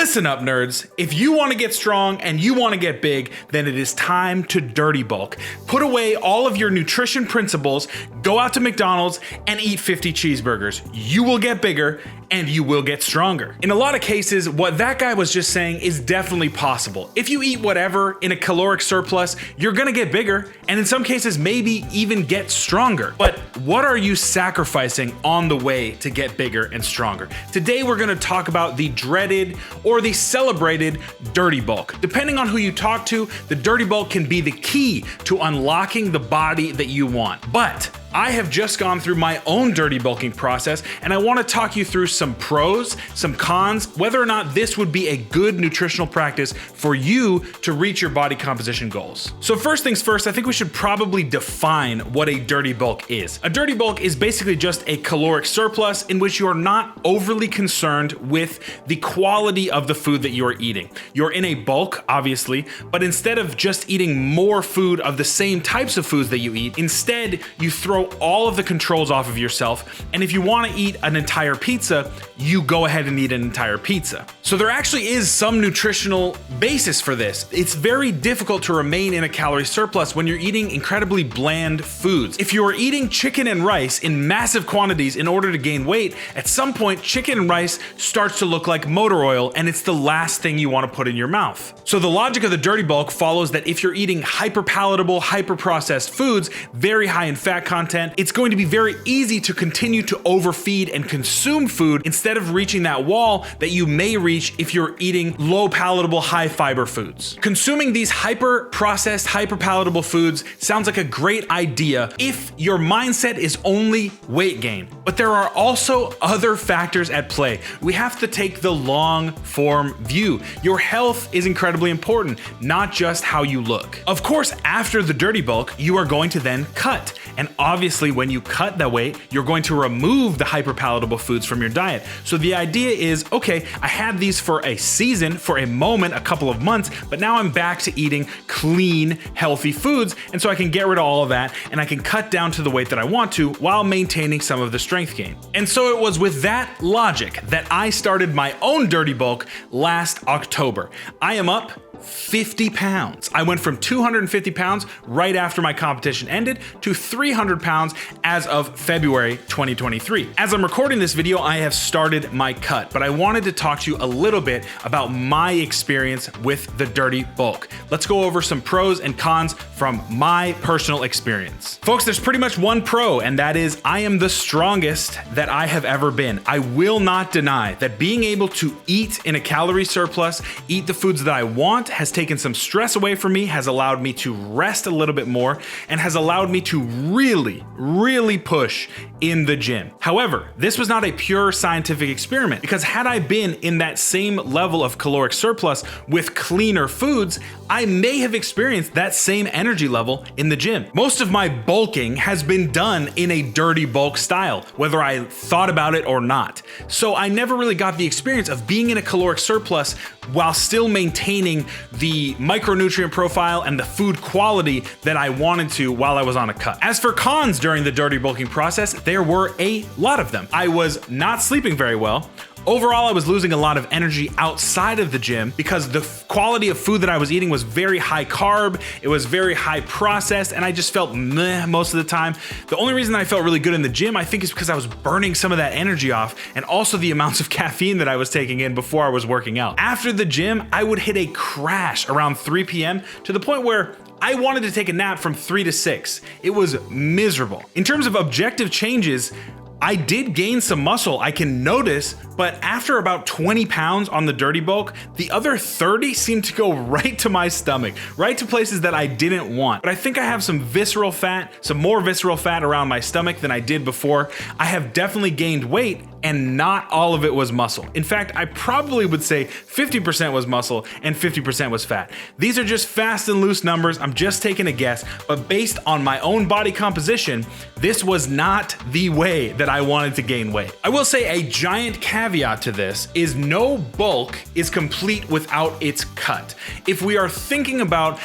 Listen up, nerds. If you want to get strong and you want to get big, then it is time to dirty bulk. Put away all of your nutrition principles, go out to McDonald's and eat 50 cheeseburgers. You will get bigger and you will get stronger. In a lot of cases, what that guy was just saying is definitely possible. If you eat whatever in a caloric surplus, you're gonna get bigger, and in some cases, maybe even get stronger. But what are you sacrificing on the way to get bigger and stronger? Today, we're gonna talk about the dreaded or the celebrated dirty bulk. Depending on who you talk to, the dirty bulk can be the key to unlocking the body that you want. But I have just gone through my own dirty bulking process, and I want to talk you through some pros, some cons, whether or not this would be a good nutritional practice for you to reach your body composition goals. So first things first, I think we should probably define what a dirty bulk is. A dirty bulk is basically just a caloric surplus in which you are not overly concerned with the quality of the food that you are eating. You're in a bulk, obviously, but instead of just eating more food of the same types of foods that you eat, instead you throw all of the controls off of yourself, and if you want to eat an entire pizza, you go ahead and eat an entire pizza. So there actually is some nutritional basis for this. It's very difficult to remain in a calorie surplus when you're eating incredibly bland foods. If you are eating chicken and rice in massive quantities in order to gain weight, at some point chicken and rice starts to look like motor oil, and it's the last thing you want to put in your mouth. So the logic of the dirty bulk follows that if you're eating hyper palatable, hyper processed foods, very high in fat content, it's going to be very easy to continue to overfeed and consume food instead of reaching that wall that you may reach if you're eating low palatable, high fiber foods. Consuming these hyper processed, hyper palatable foods sounds like a great idea if your mindset is only weight gain. But there are also other factors at play. We have to take the long form view. Your health is incredibly important, not just how you look. Of course, after the dirty bulk, you are going to then cut. And obviously, when you cut the weight, you're going to remove the hyperpalatable foods from your diet. So the idea is, okay, I had these for a season, for a moment, a couple of months, but now I'm back to eating clean, healthy foods. And so I can get rid of all of that and I can cut down to the weight that I want to while maintaining some of the strength gain. And so it was with that logic that I started my own dirty bulk last October. I am up 50 pounds. I went from 250 pounds right after my competition ended to 300 pounds as of February 2023. As I'm recording this video, I have started my cut, but I wanted to talk to you a little bit about my experience with the dirty bulk. Let's go over some pros and cons from my personal experience. Folks, there's pretty much one pro, and that is I am the strongest that I have ever been. I will not deny that being able to eat in a calorie surplus, eat the foods that I want, has taken some stress away from me, has allowed me to rest a little bit more, and has allowed me to really push in the gym. However, this was not a pure scientific experiment, because had I been in that same level of caloric surplus with cleaner foods, I may have experienced that same energy level in the gym. Most of my bulking has been done in a dirty bulk style, whether I thought about it or not. So I never really got the experience of being in a caloric surplus while still maintaining the micronutrient profile and the food quality that I wanted to while I was on a cut. As for cons during the dirty bulking process, there were a lot of them. I was not sleeping very well. Overall, I was losing a lot of energy outside of the gym because the quality of food that I was eating was very high carb, it was very high processed, and I just felt meh most of the time. The only reason I felt really good in the gym, I think, is because I was burning some of that energy off, and also the amounts of caffeine that I was taking in before I was working out. After the gym, I would hit a crash around 3 p.m. to the point where I wanted to take a nap from 3 to 6. It was miserable. In terms of objective changes, I did gain some muscle, I can notice, but after about 20 pounds on the dirty bulk, the other 30 seemed to go right to my stomach, right to places that I didn't want. But I think I have some visceral fat, some more visceral fat around my stomach than I did before. I have definitely gained weight, and not all of it was muscle. In fact, I probably would say 50% was muscle and 50% was fat. These are just fast and loose numbers, I'm just taking a guess, but based on my own body composition, this was not the way that I wanted to gain weight. I will say a giant caveat to this is no bulk is complete without its cut. If we are thinking about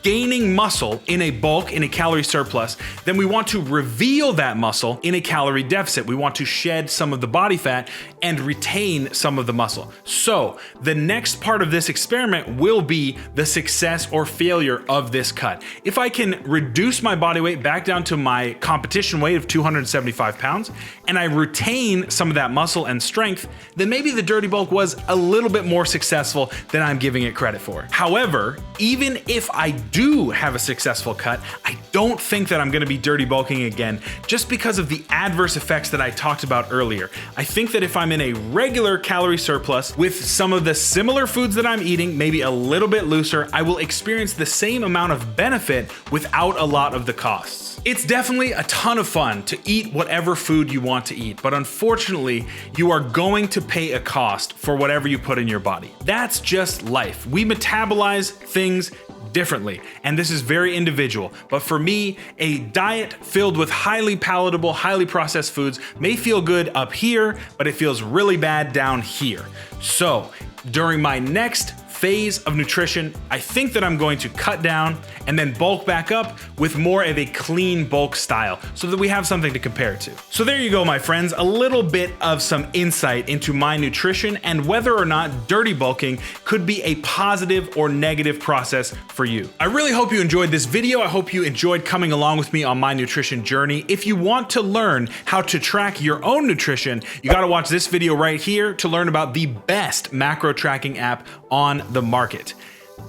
gaining muscle in a bulk, in a calorie surplus, then we want to reveal that muscle in a calorie deficit. We want to shed some of the body fat and retain some of the muscle. So the next part of this experiment will be the success or failure of this cut. If I can reduce my body weight back down to my competition weight of 275 pounds, and I retain some of that muscle and strength, then maybe the dirty bulk was a little bit more successful than I'm giving it credit for. However, even if I do have a successful cut, I don't think that I'm gonna be dirty bulking again, just because of the adverse effects that I talked about earlier. I think that if I'm in a regular calorie surplus with some of the similar foods that I'm eating, maybe a little bit looser, I will experience the same amount of benefit without a lot of the costs. It's definitely a ton of fun to eat whatever food you want to eat, but unfortunately, you are going to pay a cost for whatever you put in your body. That's just life. We metabolize things differently, and this is very individual. But for me, a diet filled with highly palatable, highly processed foods may feel good up here, but it feels really bad down here. So during my next phase of nutrition, I think that I'm going to cut down and then bulk back up with more of a clean bulk style so that we have something to compare to. So there you go, my friends, a little bit of some insight into my nutrition and whether or not dirty bulking could be a positive or negative process for you. I really hope you enjoyed this video. I hope you enjoyed coming along with me on my nutrition journey. If you want to learn how to track your own nutrition, you got to watch this video right here to learn about the best macro tracking app on the market.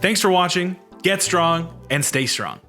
Thanks for watching, get strong, and stay strong.